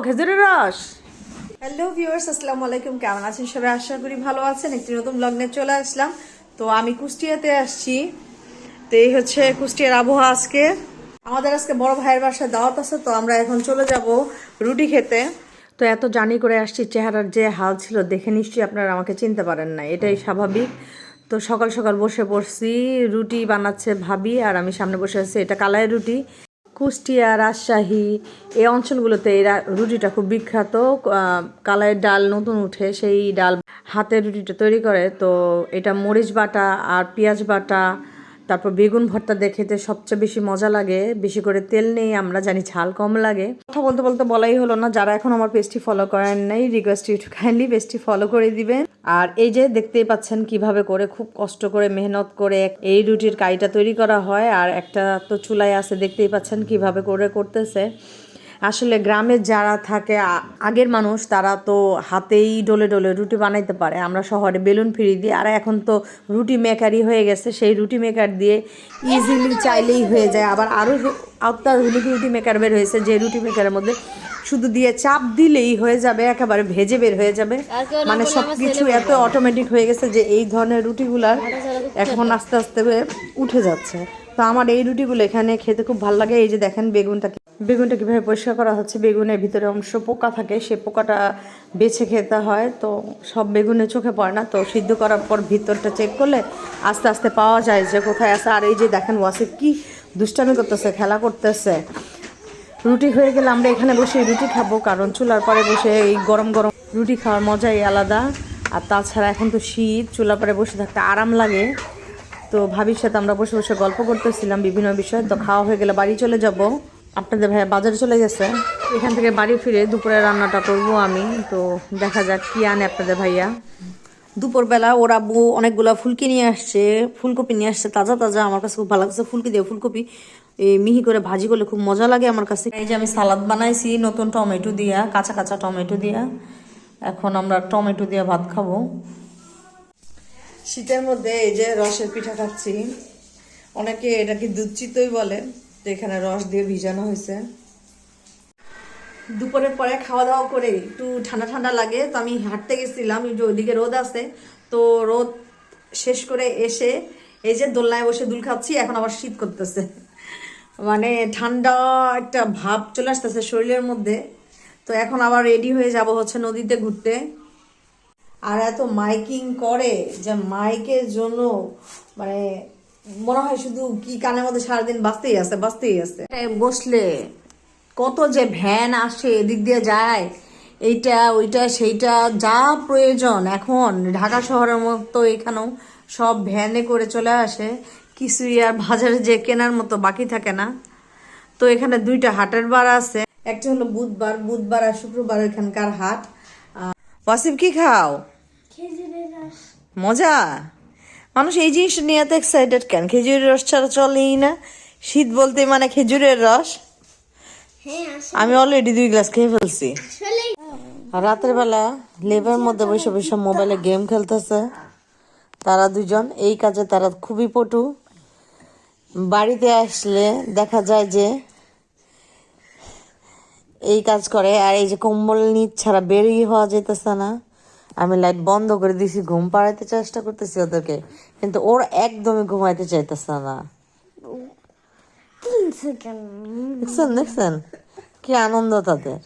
খেজুরের রস। Hello viewers, আসসালামু আলাইকুম। কেমন আছেন সবাই? আশা করি ভালো আছেন। একটি নতুন ব্লগ নিয়ে চলে আসলাম। তো আমি কুষ্টিয়াতে আসছি। তো এই হচ্ছে কুষ্টিয়ার আবহাওয়া আজকে। আমাদের আজকে বড় ভাইয়ের বাসায় দাওয়াত আছে, তো আমরা এখন চলে যাব রুটি খেতে। তো এত জার্নি করে আসছি, চেহারার যে হাল ছিল দেখে নিশ্চয়ই আপনারা আমাকে চিনতে পারেন না, এটাই স্বাভাবিক। তো সকাল সকাল বসে পড়ছি, রুটি বানাচ্ছে ভাবি আর আমি সামনে বসে আছি। এটা কালাই রুটি। কুষ্টিয়া, রাজশাহী এই অঞ্চলগুলোতে এই রুটিটা খুব বিখ্যাত। কালাইয়ের ডাল নতুন উঠে সেই ডাল হাতে রুটিটা তৈরি করে। তো এটা মরিচ বাটা আর পেঁয়াজ বাটা, তারপর বেগুন ভর্তা দিয়ে খেতে সবচেয়ে বেশি মজা লাগে। বেশি করে তেল নেই, আমরা জানি ঝাল কম লাগে। কথা বলতে বলতে বলাই হলো না, যারা এখন আমার পেজটি ফলো করেন নাই, রিকোয়েস্ট ইউ টু কাইন্ডলি পেজটি ফলো করে দিবেন। আর এই যে দেখতেই পাচ্ছেন কিভাবে করে খুব কষ্ট করে মেহনত করে এই রুটির কাইটা তৈরি করা হয়। আর একটা তো চুলায় আছে, দেখতেই পাচ্ছেন কিভাবে করে করতেছে। আসলে গ্রামে যারা থাকে আগের মানুষ, তারা তো হাতেই ডলে ডলে রুটি বানাইতে পারে। আমরা শহরে বেলুন ফিরি দিই, আর এখন তো রুটি মেকারই হয়ে গেছে। সেই রুটি মেকার দিয়ে ইজিলি চাইলেই হয়ে যায়। আবার আরও অত্যাধুনিক রুটি মেকার বের হয়েছে, যে রুটি মেকারের মধ্যে শুধু দিয়ে চাপ দিলেই হয়ে যাবে, একেবারে ভেজে বের হয়ে যাবে। মানে সব কিছু এত অটোমেটিক হয়ে গেছে যে এই ধরনের রুটিগুলার এখন আস্তে আস্তে উঠে যাচ্ছে। তো আমার এই রুটিগুলো এখানে খেতে খুব ভালো লাগে। এই যে দেখেন বেগুনটা কীভাবে পরিষ্কার করা হচ্ছে। বেগুনের ভিতরে অংশ পোকা থাকে, সে পোকাটা বেছে খেতে হয়। তো সব বেগুনে চোখে পড়ে না, তো সিদ্ধ করার পর ভিতরটা চেক করলে আস্তে আস্তে পাওয়া যায় যে কোথায় আছে। আর এই যে দেখেন ওয়াসিফ কি দুষ্টামি করতেছে, খেলা করতেছে। রুটি হয়ে গেলে আমরা এখানে বসে রুটি খাবো, কারণ চুলার পরে বসে এই গরম গরম রুটি খাওয়ার মজাই আলাদা। আর তাছাড়া এখন তো শীত, চুলার পরে বসে থাকতে আরাম লাগে। তো ভাবির সাথে আমরা বসে বসে গল্প করতেছিলাম বিভিন্ন বিষয়ে। তো খাওয়া হয়ে গেলে বাড়ি চলে যাব। আপনাদের ভাইয়া বাজারে চলে গেছে, এখান থেকে বাড়ি ফিরে দুপুরে রান্নাটা করব আমি। তো দেখা যাক কি আনে আপনাদের ভাইয়া। দুপুরবেলা ওর আব্বু অনেকগুলো ফুলকি নিয়ে আসছে, ফুলকপি নিয়ে আসছে তাজা তাজা। আমার কাছে খুব ভালো লাগছে ফুলকি দিয়ে ফুলকপি এই মিহি করে ভাজি করলে খুব মজা লাগে আমার কাছে। এই যে আমি সালাদ বানাইছি নতুন টমেটো দিয়া, কাঁচা কাঁচা টমেটো দিয়া। এখন আমরা টমেটো দিয়ে ভাত খাবো। শীতের মধ্যে এই যে রসের পিঠা খাচ্ছি। অনেকে এটাকে দুধ চিতই বলে। তো এখানে রস দিয়ে ভিজানো হয়েছে। দুপুরের পরে খাওয়া দাওয়া করে একটু ঠান্ডা ঠান্ডা লাগে, তো আমি হাঁটতে গেছিলাম। যে ওইদিকে রোদ আছে, তো রোদ শেষ করে এসে এই যে দোলনায় বসে দুল খাচ্ছি। এখন আবার শীত করতেছে, মানে ঠান্ডা একটা ভাব চলে আসতেছে শরীরের মধ্যে। তো এখন আবার রেডি হয়ে যাব হচ্ছে নদীতে ঘুরতে। আর এত মাইকিং করে যে মাইকের জন্য মানে মনে হয় শুধু কি কানের মধ্যে সারাদিন বাজতেই আছে বাজতেই আছে। বসলে কত যে ভ্যান আসে, এদিক দিয়ে যায়, এইটা ওইটা সেইটা যা প্রয়োজন। এখন ঢাকা শহরের মতো এখানেও সব ভ্যানে করে চলে আসে, কিছুই আর বাজারে যে কেনার মতো বাকি থাকে না। তো এখানে দুইটা হাটের বার আছে, একটা হলো বুধবার আর শুক্রবার এখানকার হাট। ওয়াসিফ কি খাও? মজা। মানুষ এই জিনিসটা নিয়ে এত এক্সাইটেড কেন? খেজুরের রস ছাড়া চলেই না। শীত বলতে মানে খেজুরের রস। আমি অলরেডি 2 গ্লাস খেয়ে ফেলছি। আর রাতের বেলা লেবার মধ্যে বসে বসে মোবাইলে গেম খেলতেছে তারা দুজন। এই কাজে তারা খুবই পটু। বাড়িতে আসলে দেখা যায় যে এই কাজ করে। আর এই যে কম্বল নিচ ছাড়া বেরিয়ে হওয়া যেতেছে না। আমি লাইট বন্ধ করে দিছি, ঘুম পাড়াইতে চেষ্টা করতেছি ওদেরকে, কিন্তু ওর একদমই ঘুমাইতে চাইতেছে না। দেখছেন কি আনন্দ তাদের।